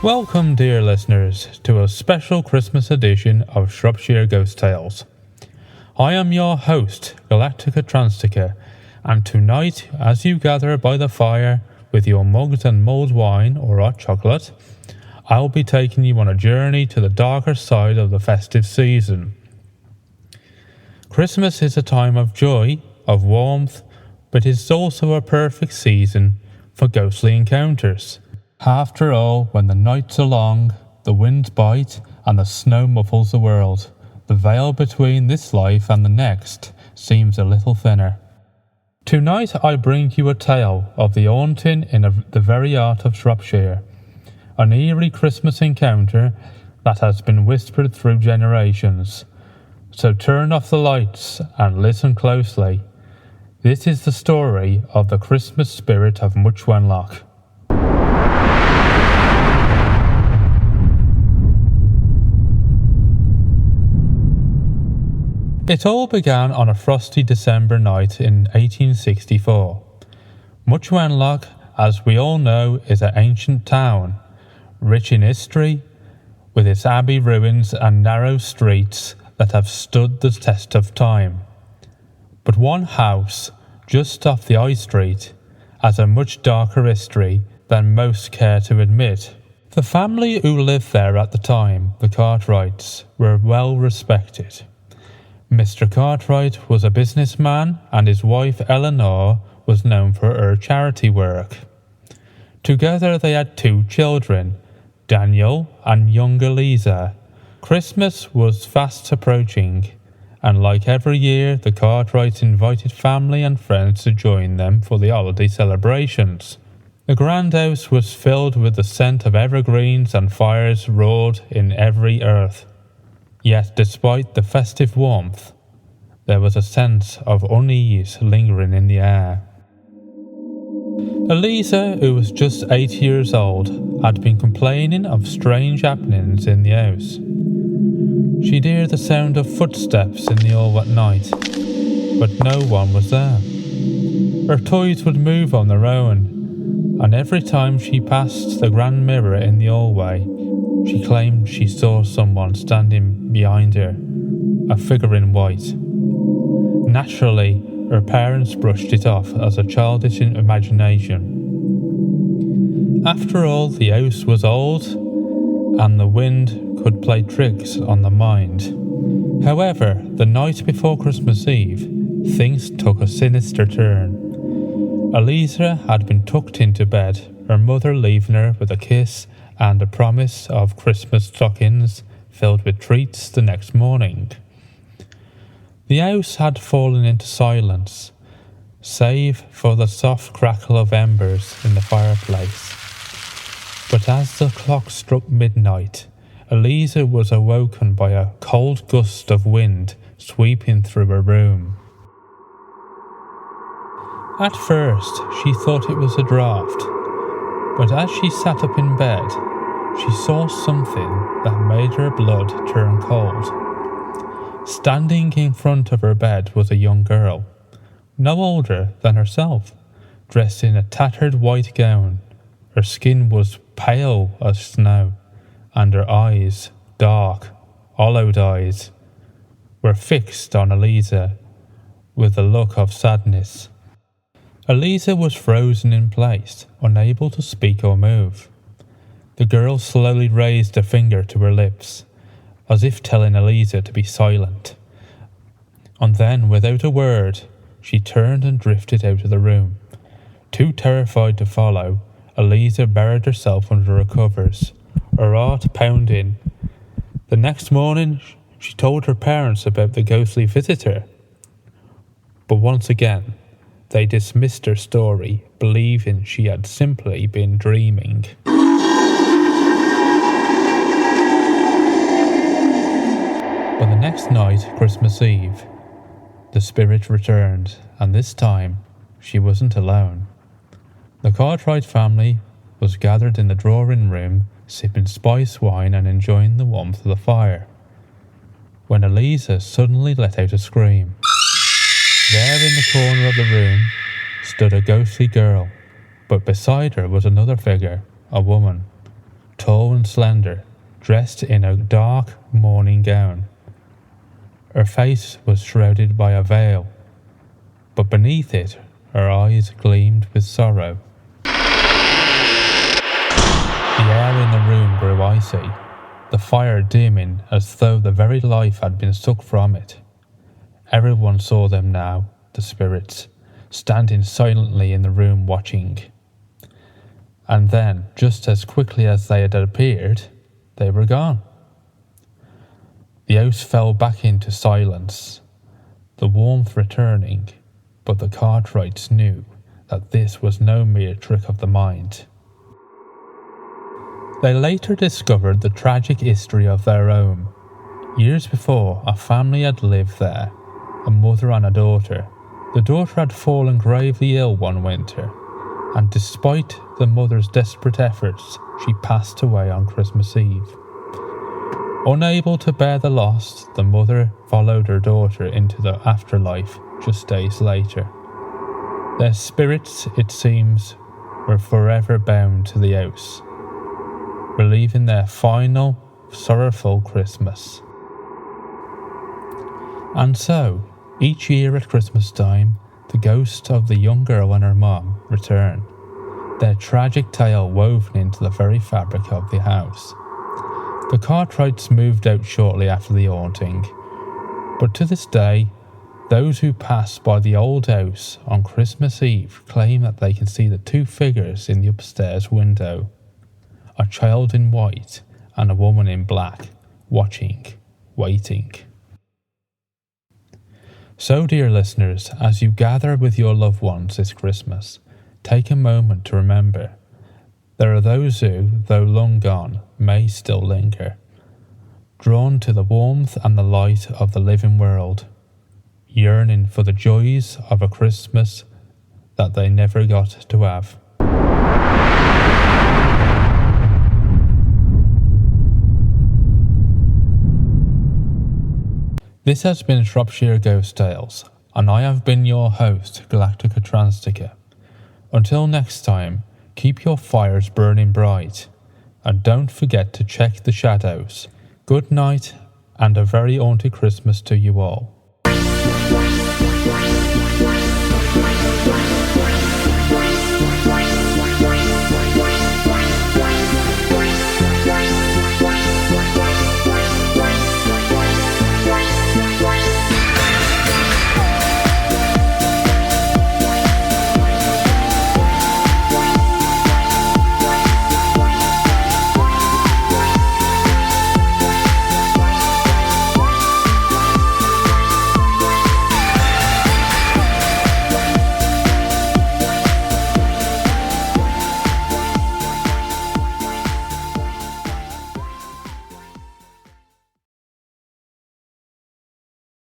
Welcome, dear listeners, to a special Christmas edition of Shropshire Ghost Tales. I am your host, Galactica Tranctica, and tonight, as you gather by the fire with your mugs and mulled wine or hot chocolate, I'll be taking you on a journey to the darker side of the festive season. Christmas is a time of joy, of warmth, but it is also a perfect season for ghostly encounters. After all, when the nights are long, the winds bite, and the snow muffles the world, the veil between this life and the next seems a little thinner. Tonight I bring you a tale of the haunting in the very heart of Shropshire, an eerie Christmas encounter that has been whispered through generations. So turn off the lights and listen closely. This is the story of the Christmas spirit of Much Wenlock. It all began on a frosty December night in 1864. Much Wenlock, as we all know, is an ancient town, rich in history, with its abbey ruins and narrow streets that have stood the test of time. But one house, just off the High Street, has a much darker history than most care to admit. The family who lived there at the time, the Cartwrights, were well respected. Mr. Cartwright was a businessman, and his wife Eleanor was known for her charity work. Together they had 2 children, Daniel and young Eliza. Christmas was fast approaching, and like every year, the Cartwrights invited family and friends to join them for the holiday celebrations. The grand house was filled with the scent of evergreens, and fires roared in every hearth. Yet, despite the festive warmth, there was a sense of unease lingering in the air. Eliza, who was just 8 years old, had been complaining of strange happenings in the house. She'd hear the sound of footsteps in the hall at night, but no one was there. Her toys would move on their own, and every time she passed the grand mirror in the hallway, she claimed she saw someone standing behind her, a figure in white. Naturally, her parents brushed it off as a childish imagination. After all, the house was old, and the wind could play tricks on the mind. However, the night before Christmas Eve, things took a sinister turn. Eliza had been tucked into bed, her mother leaving her with a kiss and a promise of Christmas stockings filled with treats the next morning. The house had fallen into silence, save for the soft crackle of embers in the fireplace. But as the clock struck midnight, Eliza was awoken by a cold gust of wind sweeping through her room. At first, she thought it was a draught, but as she sat up in bed, she saw something that made her blood turn cold. Standing in front of her bed was a young girl, no older than herself, dressed in a tattered white gown. Her skin was pale as snow, and her eyes, dark, hollowed eyes, were fixed on Eliza with a look of sadness. Eliza was frozen in place, unable to speak or move. The girl slowly raised a finger to her lips, as if telling Eliza to be silent. And then, without a word, she turned and drifted out of the room. Too terrified to follow, Eliza buried herself under her covers, her heart pounding. The next morning, she told her parents about the ghostly visitor. But once again, they dismissed her story, believing she had simply been dreaming. But the next night, Christmas Eve, the spirit returned, and this time she wasn't alone. The Cartwright family was gathered in the drawing room, sipping spice wine and enjoying the warmth of the fire, when Eliza suddenly let out a scream. There in the corner of the room stood a ghostly girl, but beside her was another figure, a woman, tall and slender, dressed in a dark mourning gown. Her face was shrouded by a veil, but beneath it her eyes gleamed with sorrow. The air in the room grew icy, the fire dimming as though the very life had been sucked from it. Everyone saw them now, the spirits, standing silently in the room watching. And then, just as quickly as they had appeared, they were gone. The house fell back into silence, the warmth returning, but the Cartwrights knew that this was no mere trick of the mind. They later discovered the tragic history of their home. Years before, a family had lived there, a mother and a daughter. The daughter had fallen gravely ill one winter, and despite the mother's desperate efforts, she passed away on Christmas Eve. Unable to bear the loss, the mother followed her daughter into the afterlife just days later. Their spirits, it seems, were forever bound to the house, reliving their final, sorrowful Christmas. And so, each year at Christmas time, the ghost of the young girl and her mum return, their tragic tale woven into the very fabric of the house. The Cartwrights moved out shortly after the haunting, but to this day, those who pass by the old house on Christmas Eve claim that they can see the two figures in the upstairs window, a child in white and a woman in black, watching, waiting. So, dear listeners, as you gather with your loved ones this Christmas, take a moment to remember there are those who, though long gone, may still linger, drawn to the warmth and the light of the living world, yearning for the joys of a Christmas that they never got to have. This has been Shropshire Ghost Tales, and I have been your host, Galactica Tranctica. Until next time, keep your fires burning bright, and don't forget to check the shadows. Good night, and a very haunted Christmas to you all.